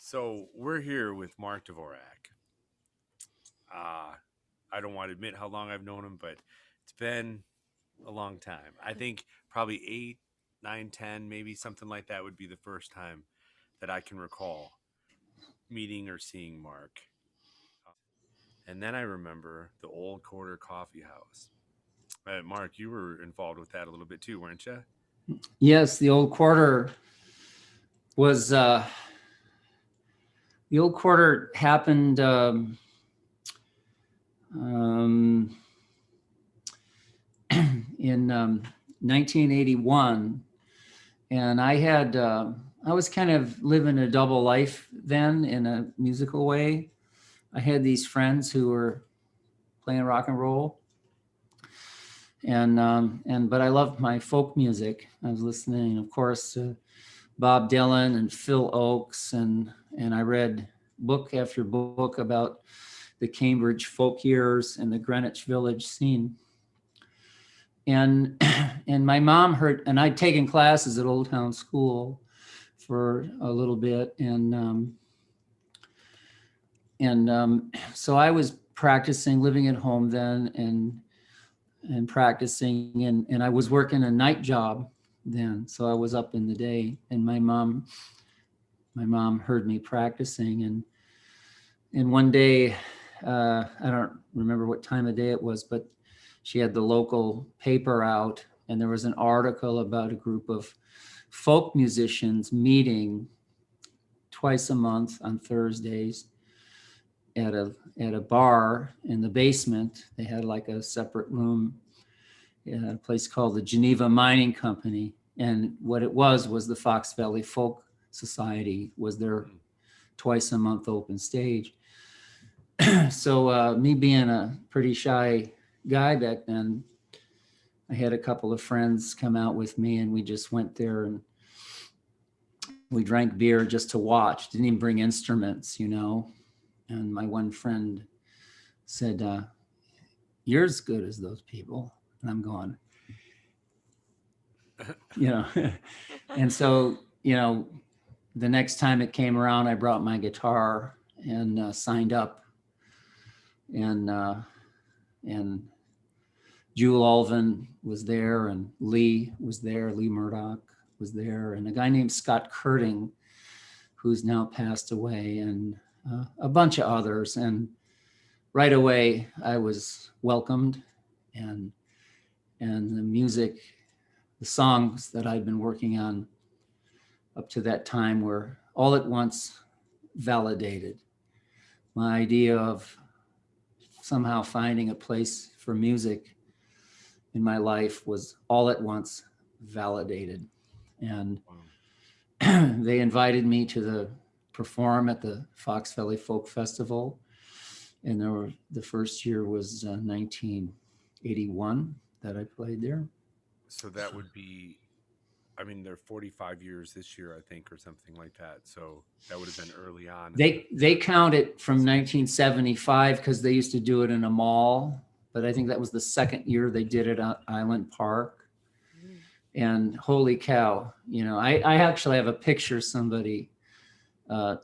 So we're here with Mark Dvorak. Uh, I don't want to admit how long I've known him, but it's been a long time. I think probably 8, 9, 10, maybe something like that would be the first time that I can recall meeting or seeing Mark. And then I remember the Old Quarter Coffee House. Mark, you were involved with that a little bit too, weren't you? Yes, was the old quarter happened um, in 1981, and I was kind of living a double life then in a musical way. I had these friends who were playing rock and roll, and but I loved my folk music. I was listening, of course, to Bob Dylan and Phil Oakes, and I read book after book about the Cambridge folk years and the Greenwich Village scene. And and my mom heard, and I'd taken classes at Old Town School for a little bit, and so I was practicing, living at home then, and practicing, and I was working a night job then, so I was up in the day, and my mom heard me practicing, and one day, I don't remember what time of day it was, but she had the local paper out, and there was an article about a group of folk musicians meeting twice a month on Thursdays at a bar in the basement. They had like a separate room at a place called the Geneva Mining Company, and what it was the Fox Valley Folk Society was their twice a month open stage. So me being a pretty shy guy back then, I had a couple of friends come out with me, and we just went there and we drank beer just to watch. Didn't even bring instruments. And my one friend said, "You're as good as those people." And I'm going, you know. And so, the next time it came around, I brought my guitar and signed up, and Jewel Alvin was there, and Lee was there, Lee Murdoch was there, and a guy named Scott Curting, who's now passed away, and a bunch of others. And right away, I was welcomed, and the music, the songs that I'd been working on up to that time were all at once validated. My idea of somehow finding a place for music in my life was all at once validated. And they invited me to perform at the Fox Valley Folk Festival. And the first year was 1981 that I played there. So that would be, I mean, they're 45 years this year, I think, or something like that. So that would have been early on. They count it from 1975 because they used to do it in a mall, but I think that was the second year they did it at Island Park. And holy cow, I actually have a picture somebody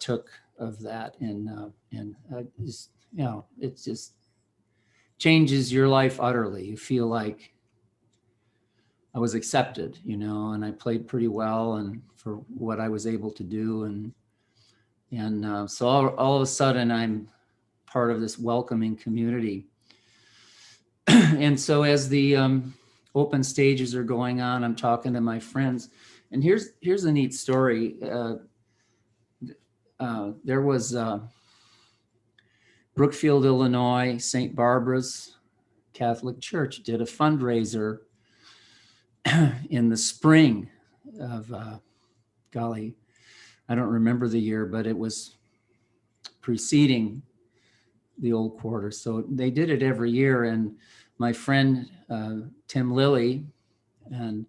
took of that, and it just changes your life utterly. You feel like I was accepted, and I played pretty well, and for what I was able to do, and so all of a sudden I'm part of this welcoming community. And so as the open stages are going on, I'm talking to my friends, and here's a neat story. There was Brookfield, Illinois, St. Barbara's Catholic Church did a fundraiser in the spring of, golly, I don't remember the year, but it was preceding the old quarter. So they did it every year. And my friend, Tim Lilly, and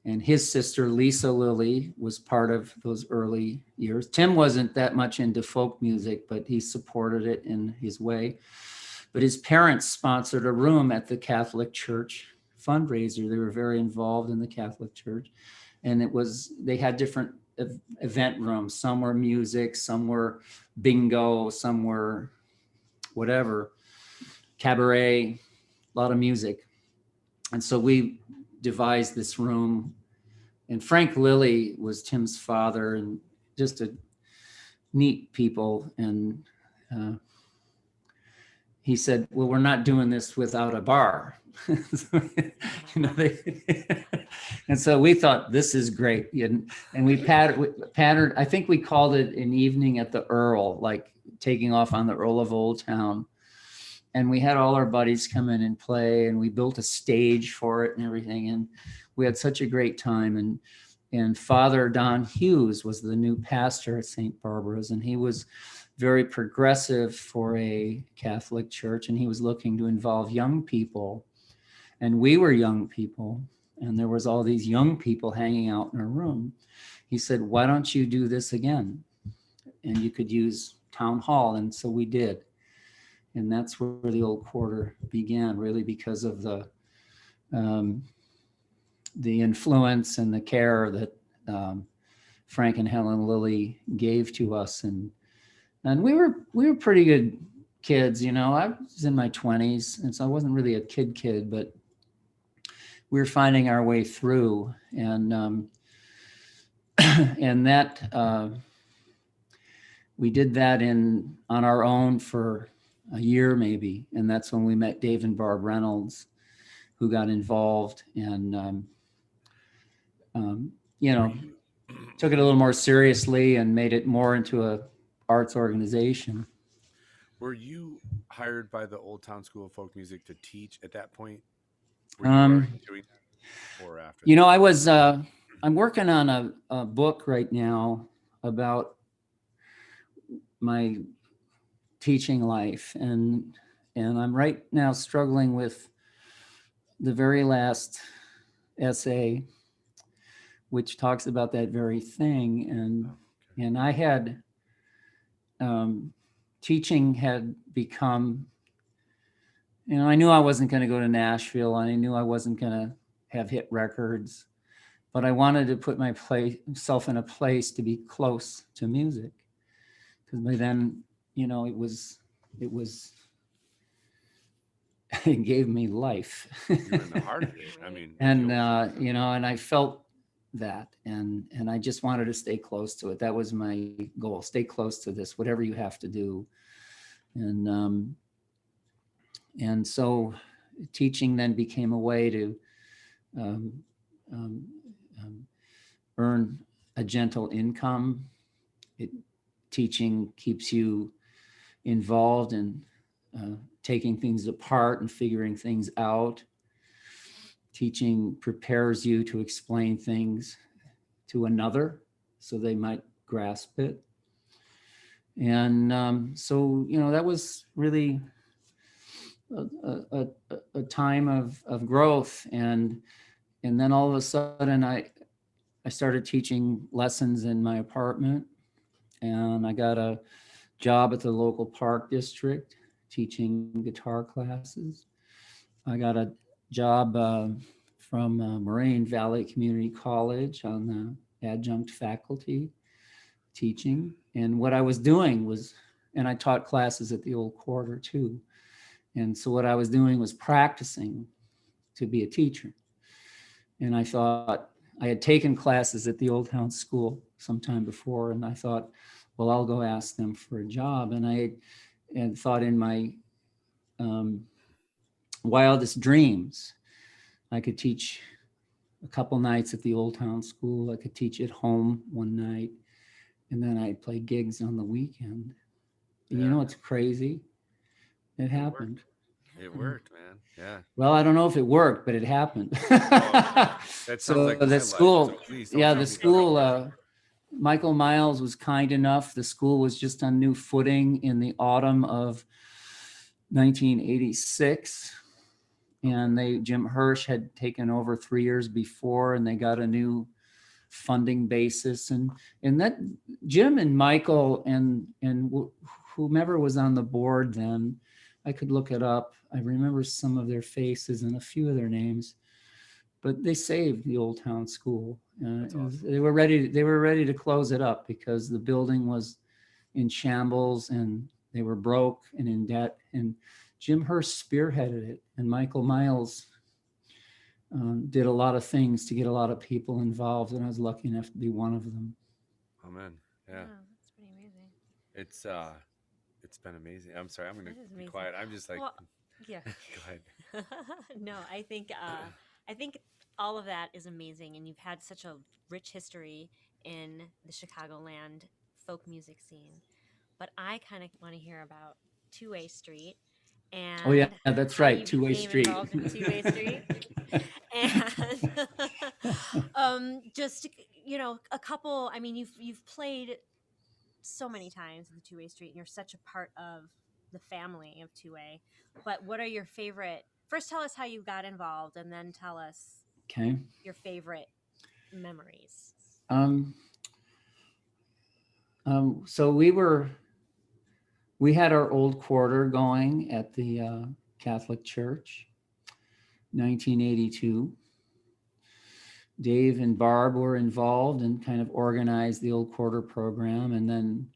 his sister, Lisa Lilly, was part of those early years. Tim wasn't that much into folk music, but he supported it in his way. But his parents sponsored a room at the Catholic Church fundraiser. They were very involved in the Catholic Church. and they had different event rooms. Some were music, some were bingo, some were whatever, cabaret, a lot of music. And so we devised this room, and Frank Lilly was Tim's father, and just a neat people. And he said, well, we're not doing this without a bar. And so we thought, this is great. And we patterned, I think we called it an evening at the Earl, like taking off on the Earl of Old Town. And we had all our buddies come in and play, and we built a stage for it and everything. And we had such a great time. And Father Don Hughes was the new pastor at St. Barbara's, and he was very progressive for a Catholic church, and he was looking to involve young people. And we were young people, and there was all these young people hanging out in a room. He said, why don't you do this again? And you could use town hall. And so we did. And that's where the old quarter began, really, because of the influence and the care that Frank and Helen Lilly gave to us. And we were pretty good kids, you know. I was in my 20s, and so I wasn't really a kid, but we were finding our way through. And and that we did that on our own for a year maybe, and that's when we met Dave and Barb Reynolds, who got involved and you know, took it a little more seriously and made it more into a arts organization. Were you hired by the Old Town School of Folk Music to teach at that point? Were you already doing that, or after? You know, I was. I'm working on a book right now about my teaching life, and I'm right now struggling with the very last essay, which talks about that very thing. And I had teaching had become, you know, I knew I wasn't going to go to Nashville, and I knew I wasn't going to have hit records, but I wanted to put myself in a place to be close to music, because by then, you know, it gave me life. You're in the heart of it. I mean, and you know, and I felt that, and I just wanted to stay close to it. That was my goal: stay close to this, whatever you have to do. And so teaching then became a way to earn a gentle income. Teaching keeps you involved in taking things apart and figuring things out. Teaching prepares you to explain things to another so they might grasp it. And so, you know, that was really a time of growth. And then all of a sudden I started teaching lessons in my apartment, and I got a job at the local park district teaching guitar classes. I got a job from Moraine Valley Community College on the adjunct faculty teaching. And what I was doing was, and I taught classes at the Old Quarter too. And so what I was doing was practicing to be a teacher. And I thought, I had taken classes at the Old Town School sometime before, and I thought, well, I'll go ask them for a job. And I had thought in my wildest dreams, I could teach a couple nights at the Old Town School. I could teach at home one night, and then I'd play gigs on the weekend. And you know, it's crazy. It happened. It worked, man. Yeah. Well, I don't know if it worked, but it happened. That sounds so like the school, so the school, Michael Miles was kind enough. The school was just on new footing in the autumn of 1986. And Jim Hirsch had taken over 3 years before, and they got a new funding basis. And that Jim and Michael and whomever was on the board then, I could look it up. I remember some of their faces and a few of their names. but they saved the Old Town School. That's awesome. They were ready to close it up because the building was in shambles and they were broke and in debt. And Jim Hurst spearheaded it, and Michael Miles did a lot of things to get a lot of people involved, and I was lucky enough to be one of them. Oh man, yeah. Wow, that's pretty amazing. It's it's been amazing. I'm sorry. I'm gonna That is be amazing. quiet. I'm just like, Well, yeah. go ahead. No, I think all of that is amazing, and you've had such a rich history in the Chicagoland folk music scene. But I kind of want to hear about Two Way Street Oh yeah, and that's how right, you Two-Way became Street. involved in Two Way Street, and just a couple. I mean, you've played so many times in the Two Way Street, and you're such a part of the family of Two Way. But what are your favorite? First, tell us how you got involved, and then tell us Okay. your favorite memories. Um, so we had our old quarter going at the Catholic Church, 1982. Dave and Barb were involved and kind of organized the old quarter program. And then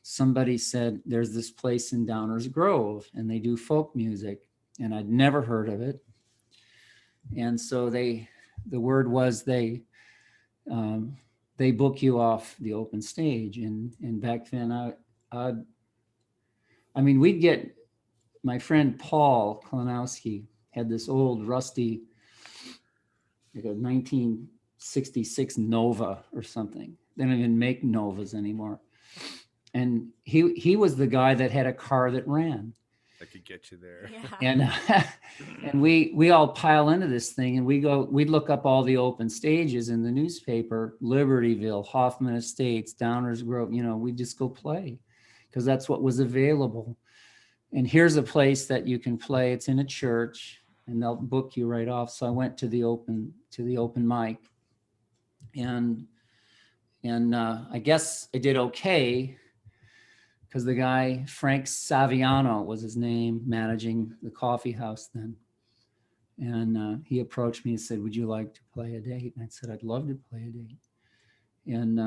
somebody said, there's this place in Downers Grove and they do folk music. And I'd never heard of it. And so the word was they book you off the open stage. And back then I mean, we'd get, my friend Paul Kalinowski had this old rusty, like a 1966 Nova or something. They don't even make Novas anymore. And he was the guy that had a car that ran. I could get you there. Yeah. And we all pile into this thing and we'd look up all the open stages in the newspaper, Libertyville, Hoffman Estates, Downers Grove, we just go play because that's what was available. And here's a place that you can play. It's in a church and they'll book you right off. So I went to the open mic and I guess I did okay because the guy, Frank Saviano was his name, managing the coffee house then. And he approached me and said, would you like to play a date? And I said, I'd love to play a date. And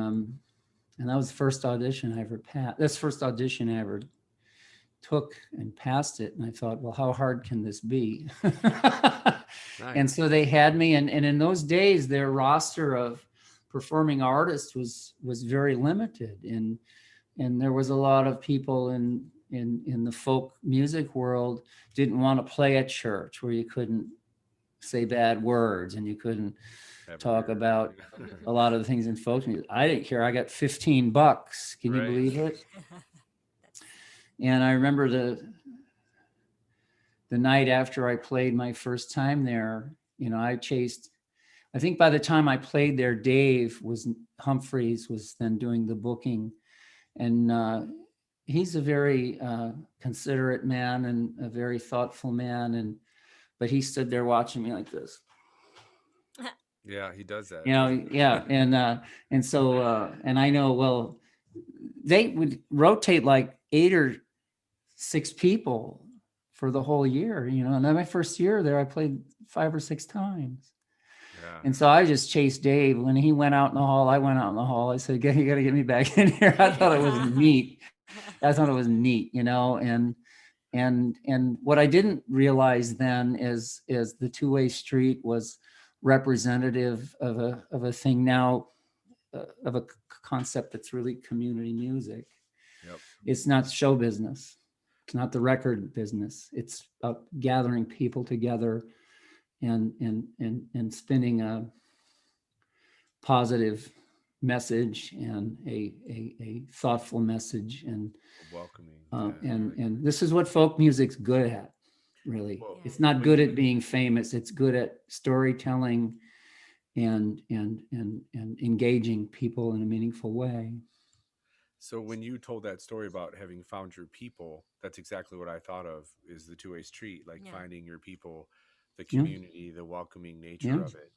that was the first audition I ever passed. That's the first audition I ever took and passed it. And I thought, well, how hard can this be? Nice. And so they had me. And in those days, their roster of performing artists was very limited. And there was a lot of people in the folk music world didn't want to play at church where you couldn't say bad words and you couldn't talk about a lot of the things in folk music. I didn't care. I got $15. Can you Right. believe it? And I remember the night after I played my first time there, I think by the time I played there, Humphreys was then doing the booking. And he's a very considerate man and a very thoughtful man. But he stood there watching me like this. Yeah, he does that. Yeah. And so I know, well, they would rotate like 8 or 6 people for the whole year, And then my first year there, I played 5 or 6 times. Yeah. And so I just chased Dave. When he went out in the hall, I went out in the hall. I said, you got to get me back in here. I thought it was neat. And what I didn't realize then is the Two-Way Street was representative of a thing now, of a concept that's really community music. Yep. It's not show business. It's not the record business. It's about gathering people together and spinning a positive message and a thoughtful message and Welcoming. and this is what folk music's good at, really. Well, It's not good at being famous. It's good at storytelling and engaging people in a meaningful way. So when you told that story about having found your people, that's exactly what I thought of is the Two-Way Street, like finding your people, the community, the welcoming nature of it.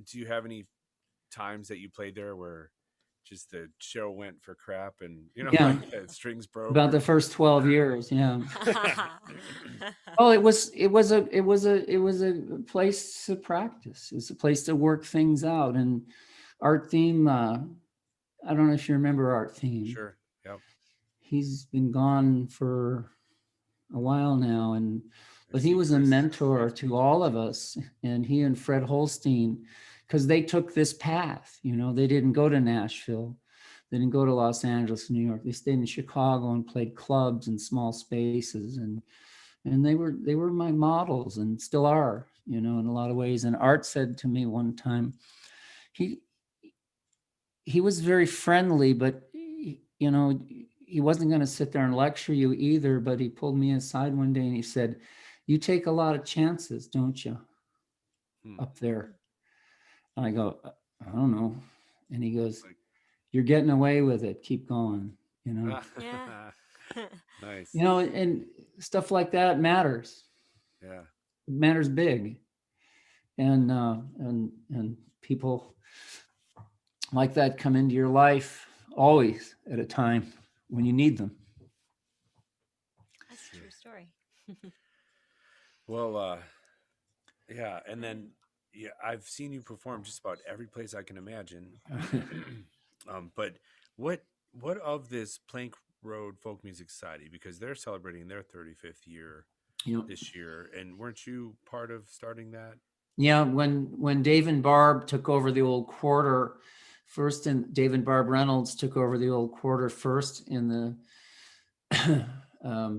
Do you have any times that you played there where just the show went for crap, and Yeah, like the strings broke. about the first 12 years. Yeah. Oh, it was a place to practice. It's a place to work things out. And Art Theme, I don't know if you remember Art Theme. Sure. Yep. He's been gone for a while now, but he see was a Chris mentor next to all of us. And he and Fred Holstein, because they took this path, they didn't go to Nashville. They didn't go to Los Angeles, New York. They stayed in Chicago and played clubs in small spaces. And they were my models and still are, in a lot of ways. And Art said to me one time, he was very friendly, but he wasn't going to sit there and lecture you either. But he pulled me aside one day and he said, "You take a lot of chances, don't you, up there?" And I go, "I don't know." And he goes, "You're getting away with it. Keep going." Yeah. Nice. And stuff like that matters. Yeah. It matters big. And people like that come into your life always at a time when you need them. That's a true story. Well, yeah, and then I've seen you perform just about every place I can imagine. But what of this Plank Road Folk Music Society, because they're celebrating their 35th year this year, and weren't you part of starting that? Yeah, when Dave and Barb took over the old quarter first, and Dave and Barb Reynolds took over the old quarter first in the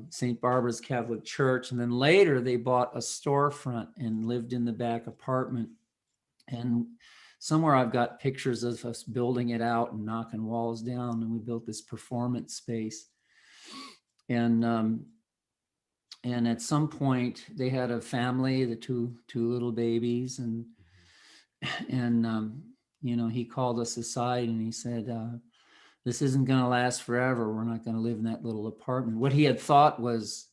St. Barbara's Catholic Church, and then later they bought a storefront and lived in the back apartment. And somewhere I've got pictures of us building it out and knocking walls down, and we built this performance space. And at some point they had a family, the two little babies, and he called us aside and he said, "This isn't going to last forever. We're not going to live in that little apartment." What he had thought was,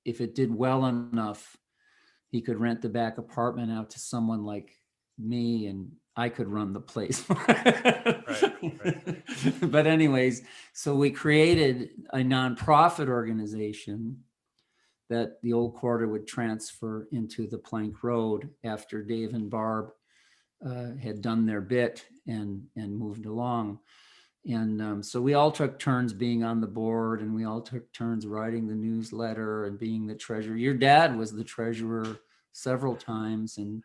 if it did well enough, he could rent the back apartment out to someone like me, and I could run the place. Right. But anyways, so we created a nonprofit organization that the old quarter would transfer into the Plank Road after Dave and Barb had done their bit and moved along. And so we all took turns being on the board, and we all took turns writing the newsletter and being the treasurer. Your dad was the treasurer several times, and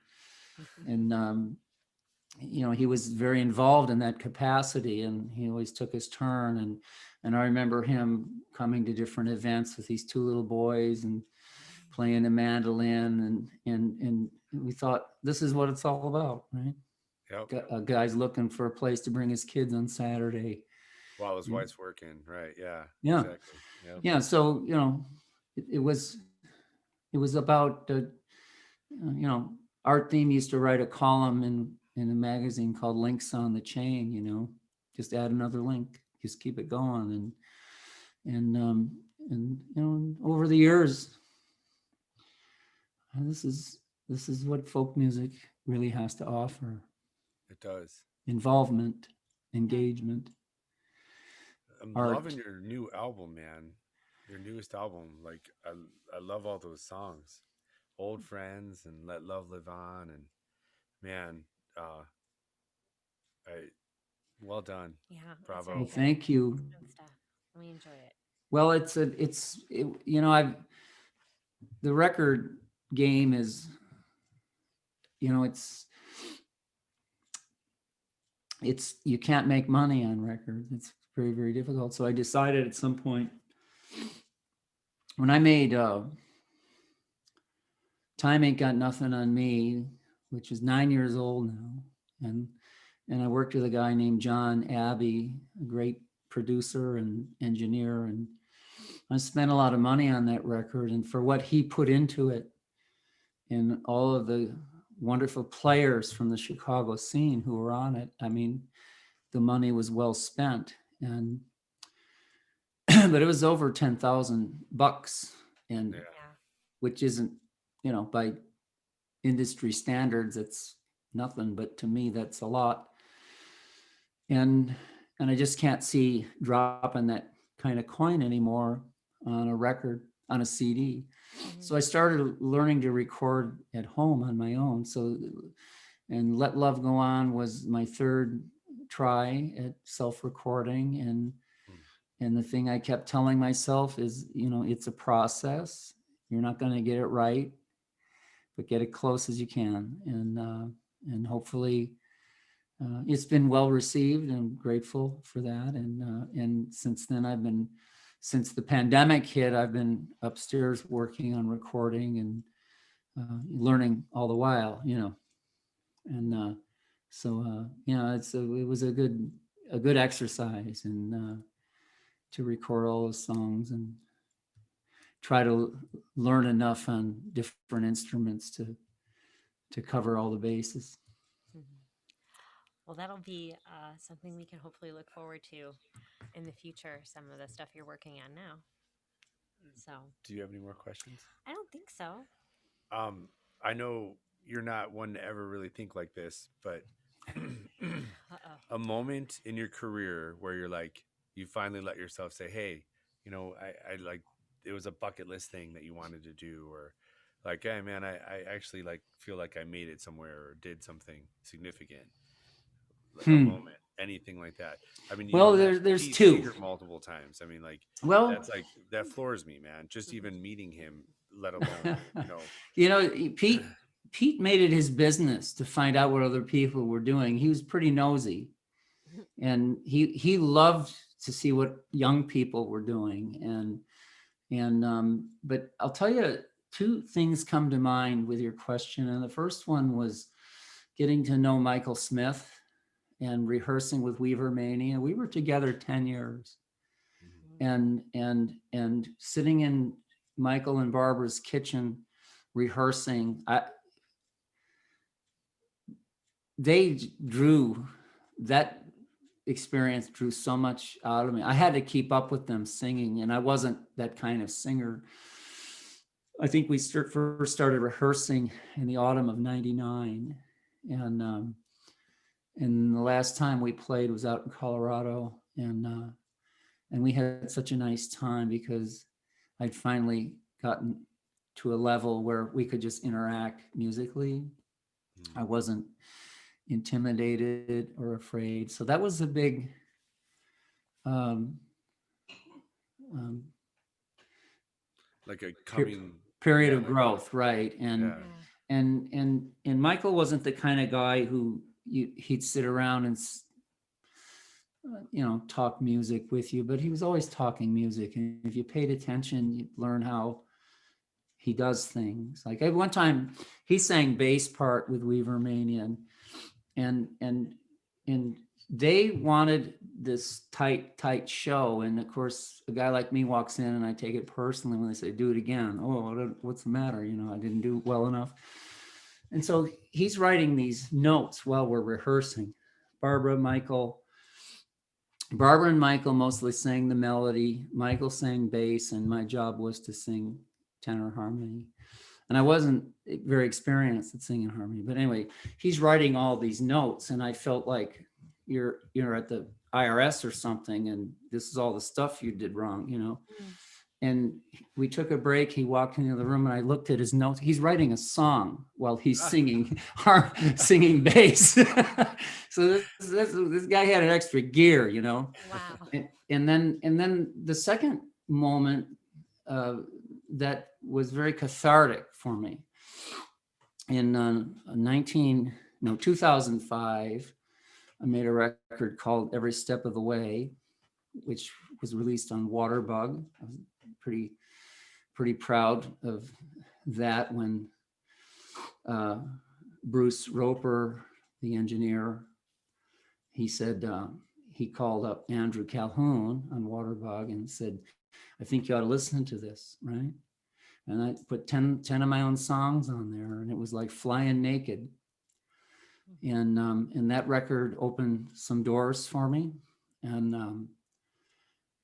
he was very involved in that capacity, and he always took his turn. And I remember him coming to different events with these two little boys and playing the mandolin, and we thought, this is what it's all about, right? Yep. A guy's looking for a place to bring his kids on Saturday while his wife's working, right? Yeah. Exactly. Yep. Yeah. So it was about Art Theme used to write a column in a magazine called Links on the Chain. Just add another link, just keep it going, and over the years, this is what folk music really has to offer. It does. Involvement, engagement. I'm art. Loving your new album, man. Your newest album. Like I love all those songs. Old Friends and Let Love Live On, and man, well done. Yeah. Bravo. Well, thank you. We enjoy it. Well, the record game is, it's you can't make money on records. It's very, very difficult. So I decided at some point when I made Time Ain't Got Nothing on Me, which is 9 years old now, and I worked with a guy named John Abbey, a great producer and engineer, and I spent a lot of money on that record, and for what he put into it and all of the wonderful players from the Chicago scene who were on it, I mean, the money was well spent. And but it was over $10,000, and which isn't, by industry standards, it's nothing, but to me that's a lot. And and I just can't see dropping that kind of coin anymore on a record, on a CD. So I started learning to record at home on my own. So, and Let Love Go On was my third try at self-recording. And the thing I kept telling myself is, you know, it's a process. You're not going to get it right, but get it close as you can. And hopefully it's been well received, and I'm grateful for that. And since then since the pandemic hit, I've been upstairs working on recording and learning all the while, you know. And you know, it was a good exercise, and to record all those songs and try to learn enough on different instruments to cover all the bases. Well, that'll be something we can hopefully look forward to in the future, some of the stuff you're working on now. So, Do you have any more questions? I don't think so. I know you're not one to ever really think like this, but a moment in your career where you're like, you finally let yourself say, hey, you know, I like, it was a bucket list thing that you wanted to do, or like, hey man, I actually like feel like I made it somewhere or did something significant, like a moment, anything like that. I mean, Well, you there's Pete two. Seeger multiple times. I mean, like, Well, that's like, that floors me, man. Just even meeting him, let alone, you know. you know, Pete made it his business to find out what other people were doing. He was pretty nosy, and he loved to see what young people were doing. But I'll tell you, two things come to mind with your question. And the first one was getting to know Michael Smith and rehearsing with Weaver Mania. We were together 10 years. And sitting in Michael and Barbara's kitchen rehearsing, that experience drew so much out of me. I had to keep up with them singing, and I wasn't that kind of singer. I think we first started rehearsing in the autumn of '99, and the last time we played was out in Colorado, and we had such a nice time because I'd finally gotten to a level where we could just interact musically. I wasn't intimidated or afraid. So that was a big like a coming period of growth, right? And Michael wasn't the kind of guy who he'd sit around and talk music with you, but he was always talking music, and if you paid attention, you'd learn how he does things. Like at one time, he sang bass part with Weaver Mania, and they wanted this tight show, and of course a guy like me walks in and I take it personally when they say do it again. Oh, what's the matter? I didn't do well enough. And so he's writing these notes while we're rehearsing. Barbara and Michael mostly sang the melody. Michael sang bass, and my job was to sing tenor harmony. And I wasn't very experienced at singing harmony, but anyway, he's writing all these notes, and I felt like you're at the IRS or something, and this is all the stuff you did wrong, And we took a break. He walked into the room, and I looked at his notes. He's writing a song while he's singing bass. So this guy had an extra gear, Wow. And then the second moment that was very cathartic for me in 2005, I made a record called Every Step of the Way, which was released on Waterbug. I was pretty proud of that when Bruce Roper, the engineer, he said, he called up Andrew Calhoun on Waterbug and said, I think you ought to listen to this, right? And I put 10 of my own songs on there, and it was like flying naked. And that record opened some doors for me. And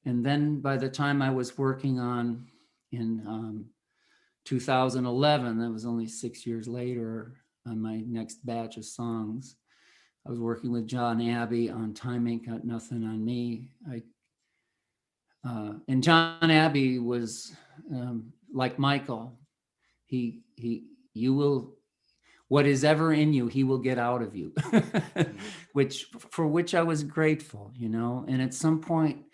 then by the time I was working on in 2011, that was only 6 years later, on my next batch of songs, I was working with John Abbey on Time Ain't Got Nothing on Me. And John Abbey was like Michael. You will, what is ever in you, he will get out of you, for which I was grateful, you know. And at some point,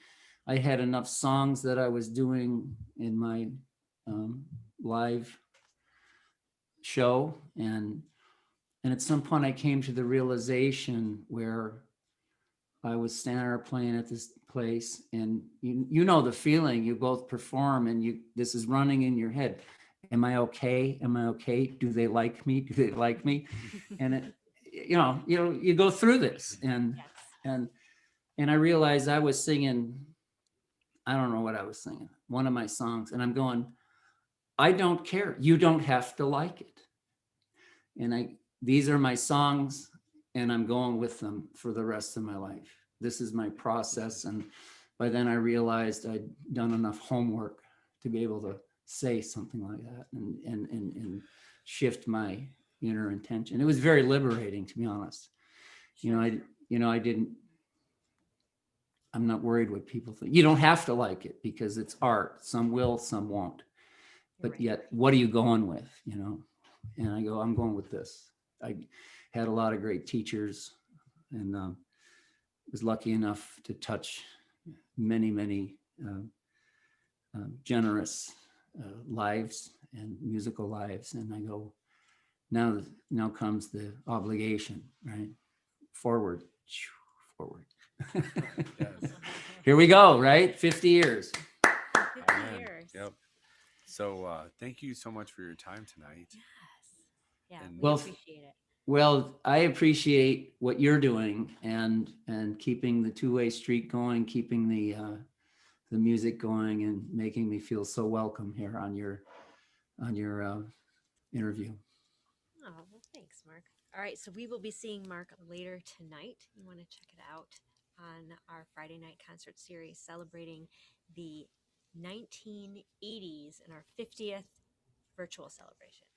I had enough songs that I was doing in my live show, and at some point, I came to the realization where I was standing there playing at this place, and you know the feeling. You both perform, and this is running in your head. Am I okay? Am I okay? Do they like me? Do they like me? And you go through this, and Yes. and I realized I was singing. I don't know what I was singing. One of my songs, and I'm going, I don't care. You don't have to like it. And these are my songs, and I'm going with them for the rest of my life. This is my process. And by then I realized I'd done enough homework to be able to say something like that and shift my inner intention. It was very liberating, to be honest. Sure. I'm not worried what people think. You don't have to like it because it's art. Some will, some won't. But Right. yet, what are you going with, And I go, I'm going with this. I had a lot of great teachers, and was lucky enough to touch many, many generous lives and musical lives. And I go, now comes the obligation, right? Forward. Yes. Here we go, right? 50 years. 50 Amen. years. Yep. So thank you so much for your time tonight. Yes. Yeah, And- we Well, appreciate it. Well, I appreciate what you're doing and keeping the two-way street going, keeping the music going, and making me feel so welcome here on your interview. Oh, well, thanks, Mark. All right, so we will be seeing Mark later tonight. You want to check it out on our Friday night concert series celebrating the 1980s and our 50th virtual celebration.